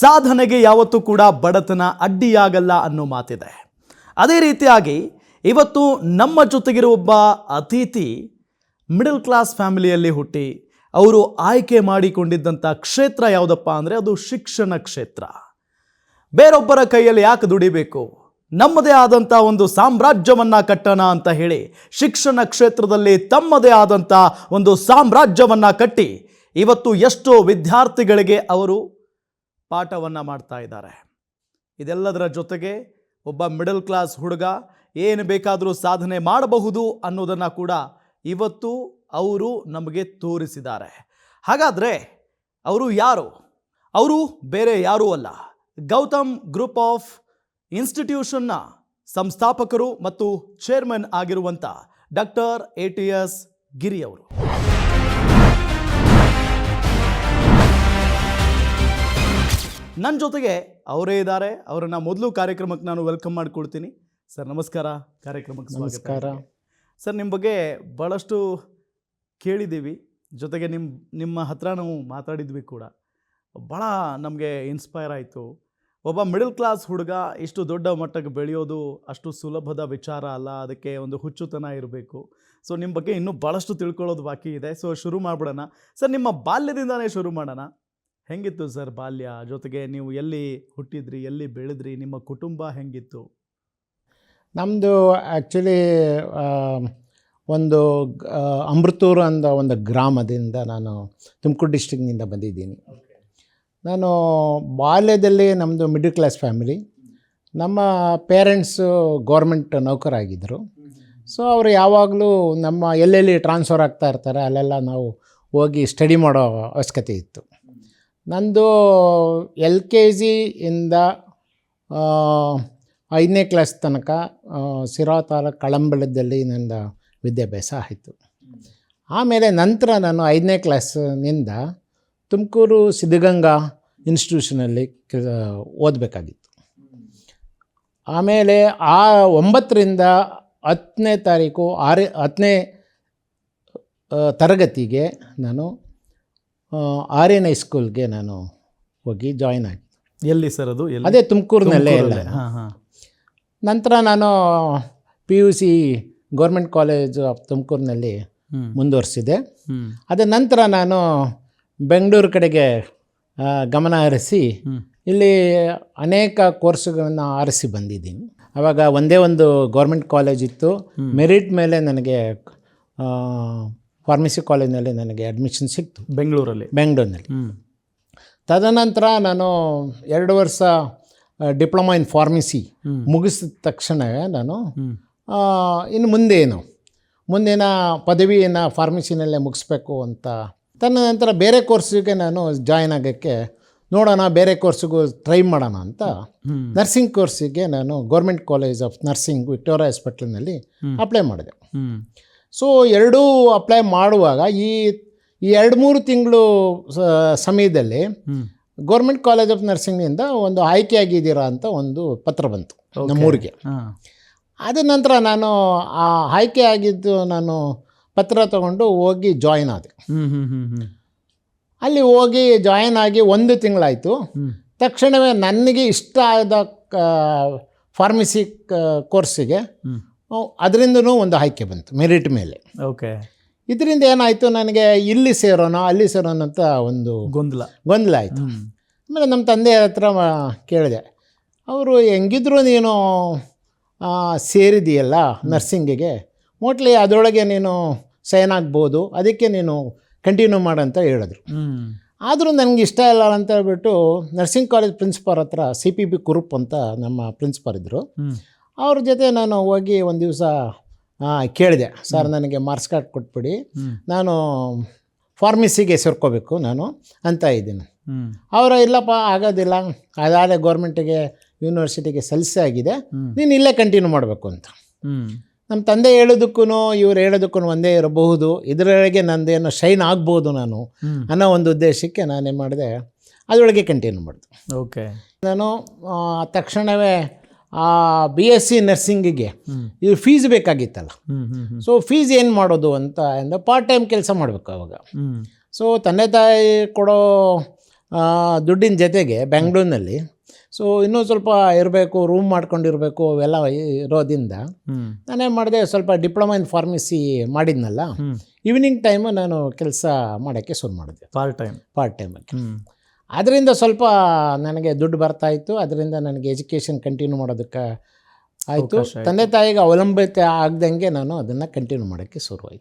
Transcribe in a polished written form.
ಸಾಧನೆಗೆ ಯಾವತ್ತೂ ಕೂಡ ಬಡತನ ಅಡ್ಡಿಯಾಗಲ್ಲ ಅನ್ನೋ ಮಾತಿದೆ. ಅದೇ ರೀತಿಯಾಗಿ ಇವತ್ತು ನಮ್ಮ ಜೊತೆಗಿರುವ ಒಬ್ಬ ಅತಿಥಿ ಮಿಡಲ್ ಕ್ಲಾಸ್ ಫ್ಯಾಮಿಲಿಯಲ್ಲಿ ಹುಟ್ಟಿ ಅವರು ಆಯ್ಕೆ ಮಾಡಿಕೊಂಡಿದ್ದಂಥ ಕ್ಷೇತ್ರ ಯಾವುದಪ್ಪ ಅಂದರೆ ಅದು ಶಿಕ್ಷಣ ಕ್ಷೇತ್ರ. ಬೇರೊಬ್ಬರ ಕೈಯಲ್ಲಿ ಯಾಕೆ ದುಡಿಬೇಕು, ನಮ್ಮದೇ ಆದಂಥ ಒಂದು ಸಾಮ್ರಾಜ್ಯವನ್ನು ಕಟ್ಟೋಣ ಅಂತ ಹೇಳಿ ಶಿಕ್ಷಣ ಕ್ಷೇತ್ರದಲ್ಲಿ ತಮ್ಮದೇ ಆದಂಥ ಒಂದು ಸಾಮ್ರಾಜ್ಯವನ್ನು ಕಟ್ಟಿ ಇವತ್ತು ಎಷ್ಟೋ ವಿದ್ಯಾರ್ಥಿಗಳಿಗೆ ಅವರು ಪಾಠವನ್ನು ಮಾಡ್ತಾ ಇದ್ದಾರೆ. ಇದೆಲ್ಲದರ ಜೊತೆಗೆ ಒಬ್ಬ ಮಿಡಲ್ ಕ್ಲಾಸ್ ಹುಡುಗ ಏನು ಬೇಕಾದರೂ ಸಾಧನೆ ಮಾಡಬಹುದು ಅನ್ನೋದನ್ನು ಕೂಡ ಇವತ್ತು ಅವರು ನಮಗೆ ತೋರಿಸಿದ್ದಾರೆ. ಹಾಗಾದರೆ ಅವರು ಯಾರು? ಅವರು ಬೇರೆ ಯಾರೂ ಅಲ್ಲ, ಗೌತಮ್ ಗ್ರೂಪ್ ಆಫ್ ಇನ್ಸ್ಟಿಟ್ಯೂಷನ್ನ ಸಂಸ್ಥಾಪಕರು ಮತ್ತು ಚೇರ್ಮನ್ ಆಗಿರುವಂಥ ಡಾಕ್ಟರ್ ATS ಗಿರಿ ಅವರು. ನನ್ನ ಜೊತೆಗೆ ಅವರೇ ಇದ್ದಾರೆ. ಅವರನ್ನು ಮೊದಲು ಕಾರ್ಯಕ್ರಮಕ್ಕೆ ನಾನು ವೆಲ್ಕಮ್ ಮಾಡಿಕೊಡ್ತೀನಿ. ಸರ್ ನಮಸ್ಕಾರ, ಕಾರ್ಯಕ್ರಮಕ್ಕೆ ನಮಸ್ಕಾರ. ಸರ್, ನಿಮ್ಮ ಬಗ್ಗೆ ಭಾಳಷ್ಟು ಕೇಳಿದ್ದೀವಿ, ಜೊತೆಗೆ ನಿಮ್ಮ ಹತ್ರ ನಾವು ಮಾತಾಡಿದ್ವಿ ಕೂಡ. ಭಾಳ ನಮಗೆ ಇನ್ಸ್ಪೈರ್ ಆಯಿತು. ಒಬ್ಬ ಮಿಡಲ್ ಕ್ಲಾಸ್ ಹುಡುಗ ಇಷ್ಟು ದೊಡ್ಡ ಮಟ್ಟಕ್ಕೆ ಬೆಳೆಯೋದು ಅಷ್ಟು ಸುಲಭದ ವಿಚಾರ ಅಲ್ಲ, ಅದಕ್ಕೆ ಒಂದು ಹುಚ್ಚುತನ ಇರಬೇಕು. ಸೊ ನಿಮ್ಮ ಬಗ್ಗೆ ಇನ್ನೂ ಭಾಳಷ್ಟು ತಿಳ್ಕೊಳ್ಳೋದು ಬಾಕಿ ಇದೆ. ಸೊ ಶುರು ಮಾಡಿಬಿಡೋಣ. ಸರ್, ನಿಮ್ಮ ಬಾಲ್ಯದಿಂದನೇ ಶುರು ಮಾಡೋಣ. ಹೆಂಗಿತ್ತು ಸರ್ ಬಾಲ್ಯ? ಜೊತೆಗೆ ನೀವು ಎಲ್ಲಿ ಹುಟ್ಟಿದ್ರಿ, ಎಲ್ಲಿ ಬೆಳೆದ್ರಿ, ನಿಮ್ಮ ಕುಟುಂಬ ಹೆಂಗಿತ್ತು? ನಮ್ಮದು ಆ್ಯಕ್ಚುಲಿ ಒಂದು ಅಮೃತೂರು ಅಂದ ಒಂದು ಗ್ರಾಮದಿಂದ ನಾನು ತುಮಕೂರು ಡಿಸ್ಟ್ರಿಕ್ನಿಂದ ಬಂದಿದ್ದೀನಿ. ನಾನು ಬಾಲ್ಯದಲ್ಲಿ ನಮ್ಮದು ಮಿಡಲ್ ಕ್ಲಾಸ್ ಫ್ಯಾಮಿಲಿ. ನಮ್ಮ ಪೇರೆಂಟ್ಸು ಗೌರ್ಮೆಂಟ್ ನೌಕರಾಗಿದ್ದರು. ಸೊ ಅವರು ಯಾವಾಗಲೂ ನಮ್ಮ ಎಲ್ಲೆಲ್ಲಿ ಟ್ರಾನ್ಸ್ಫರ್ ಆಗ್ತಾ ಇರ್ತಾರೆ ಅಲ್ಲೆಲ್ಲ ನಾವು ಹೋಗಿ ಸ್ಟಡಿ ಮಾಡೋ ಅವಶ್ಯಕತೆ ಇತ್ತು. ನಂದು LKG ಇಂದ 5ನೇ ಕ್ಲಾಸ್ ತನಕ ಸಿರಾ ತಾಲೂಕು ಕಳಂಬಳದಲ್ಲಿ ನನ್ನ ವಿದ್ಯಾಭ್ಯಾಸ ಆಯಿತು. ಆಮೇಲೆ ನಂತರ ನಾನು 5ನೇ ಕ್ಲಾಸ್ನಿಂದ ತುಮಕೂರು ಸಿದ್ಧಗಂಗಾ ಇನ್ಸ್ಟಿಟ್ಯೂಷನಲ್ಲಿ ಓದಬೇಕಾಗಿತ್ತು. ಆಮೇಲೆ 9ರಿಂದ 10ನೇ ತಾರೀಕು 10ನೇ ತರಗತಿಗೆ ನಾನು ಆರ್ಯನ್ ಹೈಸ್ಕೂಲ್ಗೆ ನಾನು ಹೋಗಿ ಜಾಯಿನ್ ಆಗಿ. ಎಲ್ಲಿ ಸರ್ ಅದು? ಅದೇ ತುಮಕೂರಿನಲ್ಲೇ ಎಲ್ಲ. ನಂತರ ನಾನು PUC ಗೌರ್ಮೆಂಟ್ ಕಾಲೇಜ್ ಆಫ್ ತುಮಕೂರಿನಲ್ಲಿ ಮುಂದುವರಿಸಿದೆ. ಅದ ನಂತರ ನಾನು ಬೆಂಗಳೂರು ಕಡೆಗೆ ಗಮನ ಹರಿಸಿ ಇಲ್ಲಿ ಅನೇಕ ಕೋರ್ಸ್ಗಳನ್ನು ಆರಿಸಿ ಬಂದಿದ್ದೀನಿ. ಆವಾಗ ಒಂದೇ ಒಂದು ಗೌರ್ಮೆಂಟ್ ಕಾಲೇಜ್ ಇತ್ತು. ಮೆರಿಟ್ ಮೇಲೆ ನನಗೆ ಫಾರ್ಮಸಿ ಕಾಲೇಜ್ನಲ್ಲಿ ನನಗೆ ಅಡ್ಮಿಷನ್ ಸಿಕ್ತು ಬೆಂಗಳೂರಿನಲ್ಲಿ. ತದನಂತರ ನಾನು 2 ವರ್ಷ ಡಿಪ್ಲೊಮಾ ಇನ್ ಫಾರ್ಮಸಿ ಮುಗಿಸಿದ ತಕ್ಷಣವೇ ನಾನು ಇನ್ನು ಮುಂದಿನ ಪದವಿಯನ್ನು ಫಾರ್ಮಸಿನಲ್ಲೇ ಮುಗಿಸ್ಬೇಕು ಅಂತ. ತದನಂತರ ಬೇರೆ ಕೋರ್ಸಿಗೆ ನಾನು ಜಾಯ್ನ್ ಆಗೋಕ್ಕೆ ನೋಡೋಣ, ಬೇರೆ ಕೋರ್ಸಿಗೂ ಟ್ರೈ ಮಾಡೋಣ ಅಂತ ನರ್ಸಿಂಗ್ ಕೋರ್ಸಿಗೆ ನಾನು government college of nursing Victoria ಹಾಸ್ಪಿಟ್ಲಿನಲ್ಲಿ ಅಪ್ಲೈ ಮಾಡಿದೆ. ಸೊ ಎರಡೂ ಅಪ್ಲೈ ಮಾಡುವಾಗ ಈ 2-3 ತಿಂಗಳು ಸಮಯದಲ್ಲಿ ಗೌರ್ಮೆಂಟ್ ಕಾಲೇಜ್ ಆಫ್ ನರ್ಸಿಂಗ್ನಿಂದ ಒಂದು ಆಯ್ಕೆಯಾಗಿದ್ದೀರಾ ಅಂತ ಒಂದು ಪತ್ರ ಬಂತು ನಮ್ಮೂರಿಗೆ. ಅದ ನಂತರ ನಾನು ಆ ಆಯ್ಕೆ ಆಗಿದ್ದು ನಾನು ಪತ್ರ ತಗೊಂಡು ಹೋಗಿ ಜಾಯಿನ್ ಆದೆ. ಅಲ್ಲಿ ಹೋಗಿ ಜಾಯಿನ್ ಆಗಿ 1 ತಿಂಗಳಾಯಿತು. ತಕ್ಷಣವೇ ನನಗೆ ಇಷ್ಟ ಆದ ಫಾರ್ಮಸಿ ಕೋರ್ಸಿಗೆ ಅದರಿಂದನೂ ಒಂದು ಆಯ್ಕೆ ಬಂತು ಮೆರಿಟ್ ಮೇಲೆ. ಇದರಿಂದ ಏನಾಯಿತು, ನನಗೆ ಇಲ್ಲಿ ಸೇರೋಣ ಅಲ್ಲಿ ಸೇರೋಣ ಅಂತ ಒಂದು ಗೊಂದಲ ಆಯಿತು. ಆಮೇಲೆ ನಮ್ಮ ತಂದೆಯ ಹತ್ರ ಕೇಳಿದೆ. ಅವರು ಹೆಂಗಿದ್ರು ನೀನು ಸೇರಿದೆಯಲ್ಲ ನರ್ಸಿಂಗಿಗೆ, ಮೋಸ್ಟ್ಲಿ ಅದರೊಳಗೆ ನೀನು ಸೈನ್ ಆಗ್ಬೋದು, ಅದಕ್ಕೆ ನೀನು ಕಂಟಿನ್ಯೂ ಮಾಡಂತ ಹೇಳಿದ್ರು. ಆದರೂ ನನಗೆ ಇಷ್ಟ ಇಲ್ಲ ಅಂತ ಹೇಳ್ಬಿಟ್ಟು ನರ್ಸಿಂಗ್ ಕಾಲೇಜ್ ಪ್ರಿನ್ಸಿಪಾಲ್ ಹತ್ರ CPB ಕುರುಪ್ ಅಂತ ನಮ್ಮ ಪ್ರಿನ್ಸಿಪಾಲ್ ಇದ್ದರು, ಅವ್ರ ಜೊತೆ ನಾನು ಹೋಗಿ ಒಂದು ದಿವಸ ಕೇಳಿದೆ, ಸರ್ ನನಗೆ ಮಾರ್ಕ್ಸ್ ಕಾರ್ಡ್ ಕೊಟ್ಬಿಡಿ, ನಾನು ಫಾರ್ಮಸಿಗೆ ಸೇರ್ಕೋಬೇಕು ನಾನು ಅಂತ ಇದ್ದೀನಿ. ಅವರ ಇಲ್ಲಪ್ಪ ಆಗೋದಿಲ್ಲ, ಅದಾದ ಗೌರ್ಮೆಂಟಿಗೆ ಯೂನಿವರ್ಸಿಟಿಗೆ ಸಲ್ಲಿಸೇ ಆಗಿದೆ, ನೀನು ಇಲ್ಲೇ ಕಂಟಿನ್ಯೂ ಮಾಡಬೇಕು ಅಂತ. ನಮ್ಮ ತಂದೆ ಹೇಳೋದಕ್ಕೂ ಇವ್ರು ಹೇಳೋದಕ್ಕೂ ಒಂದೇ ಇರಬಹುದು, ಇದರೊಳಗೆ ನಂದೇನು ಶೈನ್ ಆಗ್ಬೋದು ನಾನು ಅನ್ನೋ ಒಂದು ಉದ್ದೇಶಕ್ಕೆ ನಾನೇನು ಮಾಡಿದೆ, ಅದರೊಳಗೆ ಕಂಟಿನ್ಯೂ ಮಾಡಿದೆ. ನಾನು ತಕ್ಷಣವೇ BSc ನರ್ಸಿಂಗಿಗೆ ಇದು ಫೀಸ್ ಬೇಕಾಗಿತ್ತಲ್ಲ. ಸೊ ಫೀಸ್ ಏನು ಮಾಡೋದು ಅಂತ ಪಾರ್ಟ್ ಟೈಮ್ ಕೆಲಸ ಮಾಡಬೇಕು ಅವಾಗ. ಸೊ ತಂದೆ ತಾಯಿ ಕೊಡೋ ದುಡ್ಡಿನ ಜೊತೆಗೆ ಬೆಂಗಳೂರಿನಲ್ಲಿ ಸೊ ಇನ್ನೂ ಸ್ವಲ್ಪ ಇರಬೇಕು, ರೂಮ್ ಮಾಡ್ಕೊಂಡಿರಬೇಕು ಅವೆಲ್ಲ ಇರೋದ್ರಿಂದ ನಾನೇನು ಮಾಡಿದೆ, ಸ್ವಲ್ಪ ಡಿಪ್ಲೊಮಾ ಇನ್ ಫಾರ್ಮಸಿ ಮಾಡಿದ್ನಲ್ಲ, ಈವ್ನಿಂಗ್ ಟೈಮು ನಾನು ಕೆಲಸ ಮಾಡೋಕ್ಕೆ ಶುರು ಮಾಡಿದೆ, ಪಾರ್ಟ್ ಟೈಮಲ್ಲಿ. ಅದರಿಂದ ಸ್ವಲ್ಪ ನನಗೆ ದುಡ್ಡು ಬರ್ತಾಯಿತ್ತು. ಅದರಿಂದ ನನಗೆ ಎಜುಕೇಷನ್ ಕಂಟಿನ್ಯೂ ಮಾಡೋದಕ್ಕೆ ಆಯಿತು. ತಂದೆ ತಾಯಿಗೆ ಅವಲಂಬಿತ ಆಗ್ದಂಗೆ ನಾನು ಅದನ್ನು ಕಂಟಿನ್ಯೂ ಮಾಡೋಕ್ಕೆ ಶುರುವಾಯಿತು.